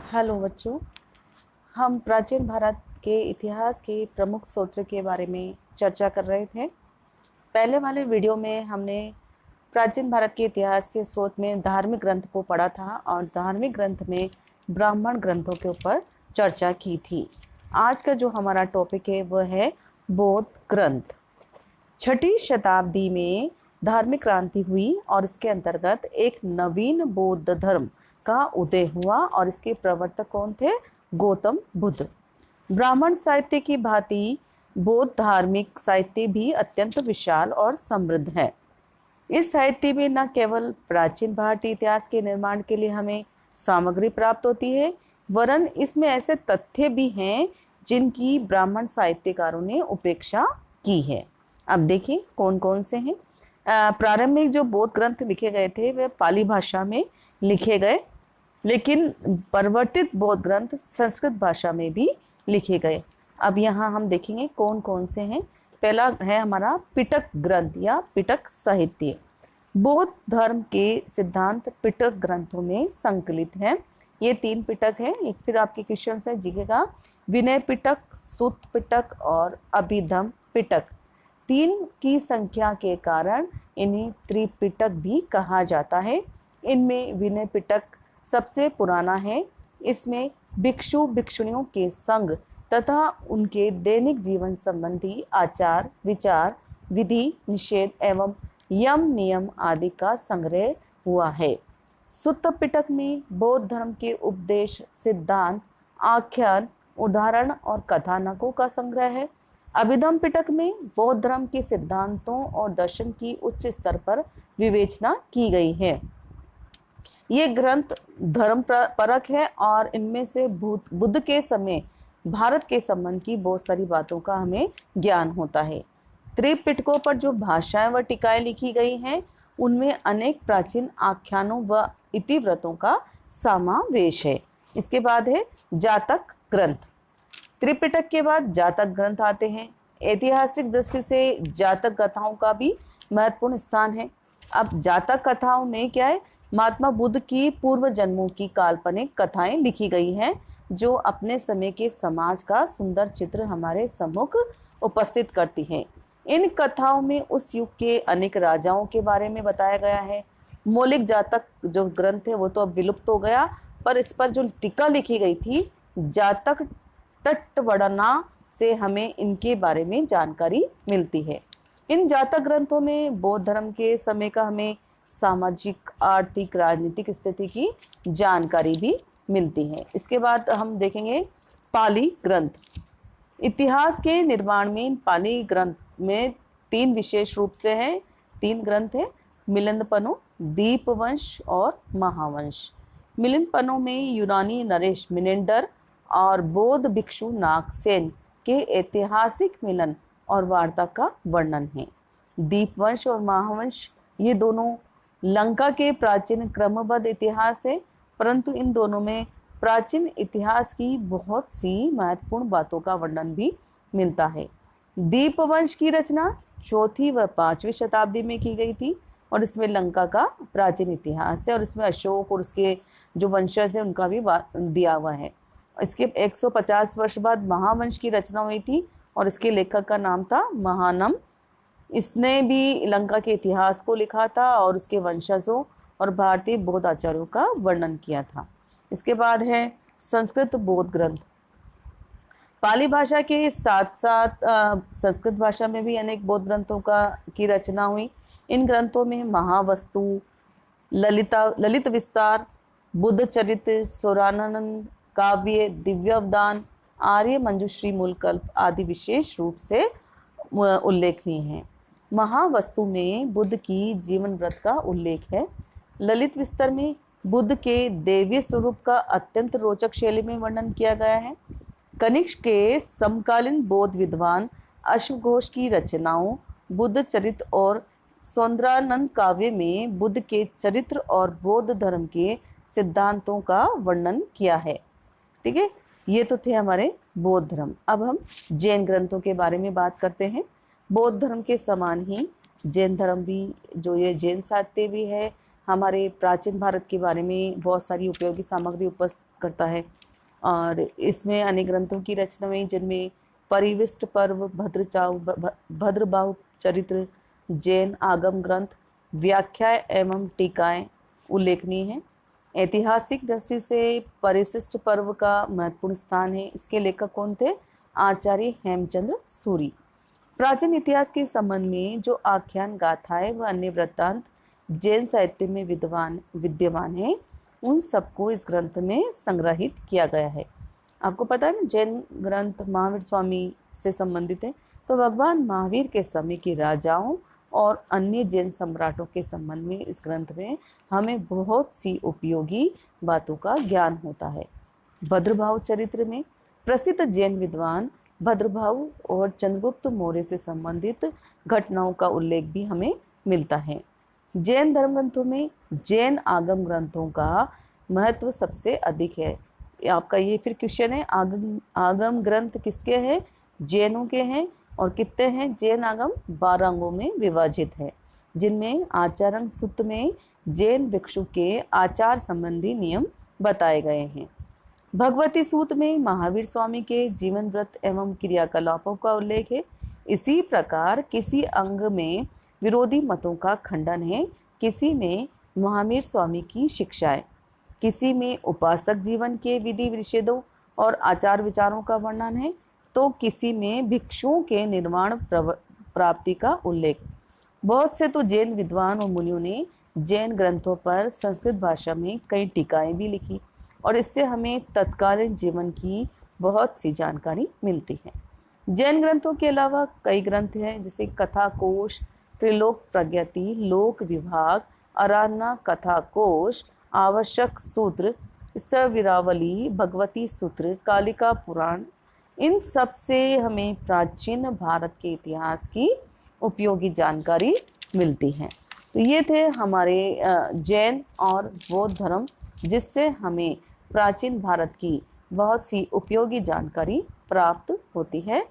Hello बच्चों, हम प्राचीन भारत के इतिहास के प्रमुख स्रोत के बारे में चर्चा कर रहे थे। पहले वाले वीडियो में हमने प्राचीन भारत के इतिहास के स्रोत में धार्मिक ग्रंथ को पढ़ा था और धार्मिक ग्रंथ में ब्राह्मण ग्रंथों के ऊपर चर्चा की थी। आज का जो हमारा टॉपिक है वह है बौद्ध ग्रंथ। 6ठी शताब्दी में धार्मिक क्रांति हुई और इसके अंतर्गत एक नवीन बौद्ध धर्म का उदय हुआ और इसके प्रवर्तक कौन थे? गौतम बुद्ध। ब्राह्मण साहित्य की भांति बौद्ध धार्मिक साहित्य भी अत्यंत विशाल और समृद्ध है। इस साहित्य में न केवल प्राचीन भारतीय इतिहास के निर्माण के लिए हमें सामग्री प्राप्त होती है, वरन इसमें ऐसे तथ्य भी हैं जिनकी ब्राह्मण साहित्यकारों ने उपेक्षा की है। अब देखिए कौन कौन से हैं। प्रारंभिक जो बौद्ध ग्रंथ लिखे गए थे वे पाली भाषा में लिखे गए, लेकिन परिवर्तित बौद्ध ग्रंथ संस्कृत भाषा में भी लिखे गए। अब यहाँ हम देखेंगे कौन कौन से हैं। पहला है हमारा पिटक ग्रंथ या पिटक साहित्य। बौद्ध धर्म के सिद्धांत पिटक ग्रंथों में संकलित हैं। ये 3 पिटक हैं। एक फिर आपके क्वेश्चन है जीके का, विनय पिटक, सूत पिटक और अभिधम पिटक। 3 की संख्या के कारण इन्हें त्रिपिटक भी कहा जाता है। इनमें विनय पिटक सबसे पुराना है। इसमें भिक्षु भिक्षुणियों के संग तथा उनके दैनिक जीवन संबंधी आचार विचार, विधि निषेध एवं यम नियम आदि का संग्रह हुआ है। सुत्त पिटक में बौद्ध धर्म के उपदेश, सिद्धांत, आख्यान, उदाहरण और कथानकों का संग्रह है। अभिधम पिटक में बौद्ध धर्म के सिद्धांतों और दर्शन की उच्च स्तर पर विवेचना की गई है। ये ग्रंथ धर्म परक है और इनमें से बुद्ध के समय भारत के संबंध की बहुत सारी बातों का हमें ज्ञान होता है। त्रिपिटकों पर जो भाषाएं व टीकाएं लिखी गई हैं उनमें अनेक प्राचीन आख्यानों व इतिवृत्तों का समावेश है। इसके बाद है जातक ग्रंथ। त्रिपिटक के बाद जातक ग्रंथ आते हैं। ऐतिहासिक दृष्टि से जातक कथाओं का भी महत्वपूर्ण स्थान है। अब जातक कथाओं में क्या है? महात्मा बुद्ध की पूर्व जन्मों की काल्पनिक कथाएं लिखी गई हैं जो अपने समय के समाज का सुंदर चित्र हमारे सम्मुख उपस्थित करती हैं। इन कथाओं में उस युग के अनेक राजाओं के बारे में बताया गया है। मौलिक जातक जो ग्रंथ है वो तो अब विलुप्त हो गया, पर इस पर जो टीका लिखी गई थी जातक टट्टवड़ना से हमें इनके बारे में जानकारी मिलती है। इन जातक ग्रंथों में बौद्ध धर्म के समय का हमें सामाजिक, आर्थिक, राजनीतिक स्थिति की जानकारी भी मिलती है। इसके बाद हम देखेंगे पाली ग्रंथ। इतिहास के निर्माण में पाली ग्रंथ में 3 विशेष रूप से हैं। 3 ग्रंथ हैं, मिलिंदपनु, दीपवंश और महावंश। मिलिंदपनु में यूनानी नरेश मिनेंडर और बौद्ध भिक्षु नागसेन के ऐतिहासिक मिलन और वार्ता का वर्णन है। दीपवंश और महावंश ये दोनों लंका के प्राचीन क्रमबद्ध इतिहास है, परंतु इन दोनों में प्राचीन इतिहास की बहुत सी महत्वपूर्ण बातों का वर्णन भी मिलता है। दीपवंश की रचना 4वीं व 5वीं शताब्दी में की गई थी और इसमें लंका का प्राचीन इतिहास है और इसमें अशोक और उसके जो वंशज हैं उनका भी दिया हुआ है। इसके 150 वर्ष बाद महावंश की रचना हुई थी और इसके लेखक का नाम था महानम। इसने भी लंका के इतिहास को लिखा था और उसके वंशजों और भारतीय बौद्ध आचार्यों का वर्णन किया था। इसके बाद है संस्कृत बौद्ध ग्रंथ। पाली भाषा के साथ साथ संस्कृत भाषा में भी अनेक बौद्ध ग्रंथों की रचना हुई। इन ग्रंथों में महावस्तु, ललित विस्तार, बुद्ध चरित्र, सौरानंद काव्य, दिव्यावदान, आर्य मंजुश्री मूलकल्प आदि विशेष रूप से उल्लेखनीय हैं। महावस्तु में बुद्ध की जीवन व्रत का उल्लेख है। ललित विस्तार में बुद्ध के दैवीय स्वरूप का अत्यंत रोचक शैली में वर्णन किया गया है। कनिष्क के समकालीन बौद्ध विद्वान अश्वघोष की रचनाओं बुद्ध चरित्र और सौंदरानंद काव्य में बुद्ध के चरित्र और बौद्ध धर्म के सिद्धांतों का वर्णन किया है। ठीक है, ये तो थे हमारे बौद्ध धर्म। अब हम जैन ग्रंथों के बारे में बात करते हैं। बौद्ध धर्म के समान ही जैन धर्म भी, जो ये जैन साहित्य भी है, हमारे प्राचीन भारत के बारे में बहुत सारी उपयोगी सामग्री उपस्थित करता है और इसमें अनेक ग्रंथों की रचना हुई, जिनमें परिविष्ट पर्व, भद्रबाहु चरित्र, जैन आगम ग्रंथ, व्याख्या एवं टीकाएं उल्लेखनीय हैं। ऐतिहासिक दृष्टि से परिशिष्ट पर्व का महत्वपूर्ण स्थान है। इसके लेखक कौन थे? आचार्य हेमचंद्र सूरी। प्राचीन इतिहास के संबंध में जो आख्यान, गाथाएं व अन्य वृत्तांत जैन साहित्य में विद्यमान है, उन सबको इस ग्रंथ में संग्रहित किया गया है। आपको पता है ना, जैन ग्रंथ महावीर स्वामी से संबंधित है, तो भगवान महावीर के समय के राजाओं और अन्य जैन सम्राटों के संबंध में इस ग्रंथ में हमें बहुत सी उपयोगी बातों का ज्ञान होता है। भद्रबाहु चरित्र में प्रसिद्ध जैन विद्वान भद्रबाहु और चंद्रगुप्त मौर्य से संबंधित घटनाओं का उल्लेख भी हमें मिलता है। जैन धर्म ग्रंथों में जैन आगम ग्रंथों का महत्व सबसे अधिक है। आपका ये फिर क्वेश्चन है, आगम ग्रंथ किसके हैं? जैनों के हैं। और कितने हैं जैन आगम? 12 अंगों में विभाजित है, जिनमें आचार्य सूत्र में जैन भिक्षु के आचार संबंधी नियम बताए गए हैं। भगवती सूत्र में महावीर स्वामी के जीवन व्रत एवं क्रियाकलापों का उल्लेख है। इसी प्रकार किसी अंग में विरोधी मतों का खंडन है, किसी में महावीर स्वामी की शिक्षाएं, किसी में उपासक जीवन के विधि विषेदों और आचार विचारों का वर्णन है, तो किसी में भिक्षुओं के निर्वाण प्राप्ति का उल्लेख। बहुत से तो जैन विद्वान और मुनियों ने जैन ग्रंथों पर संस्कृत भाषा में कई टीकाएं भी लिखी और इससे हमें तत्कालीन जीवन की बहुत सी जानकारी मिलती है। जैन ग्रंथों के अलावा कई ग्रंथ हैं, जैसे कथा कोश, त्रिलोक प्रज्ञति, लोक विभाग, आराधना कथा कोश, आवश्यक सूत्र, स्तविरावली, भगवती सूत्र, कालिका पुराण। इन सब से हमें प्राचीन भारत के इतिहास की उपयोगी जानकारी मिलती है। तो ये थे हमारे जैन और बौद्ध धर्म, जिससे हमें प्राचीन भारत की बहुत सी उपयोगी जानकारी प्राप्त होती है।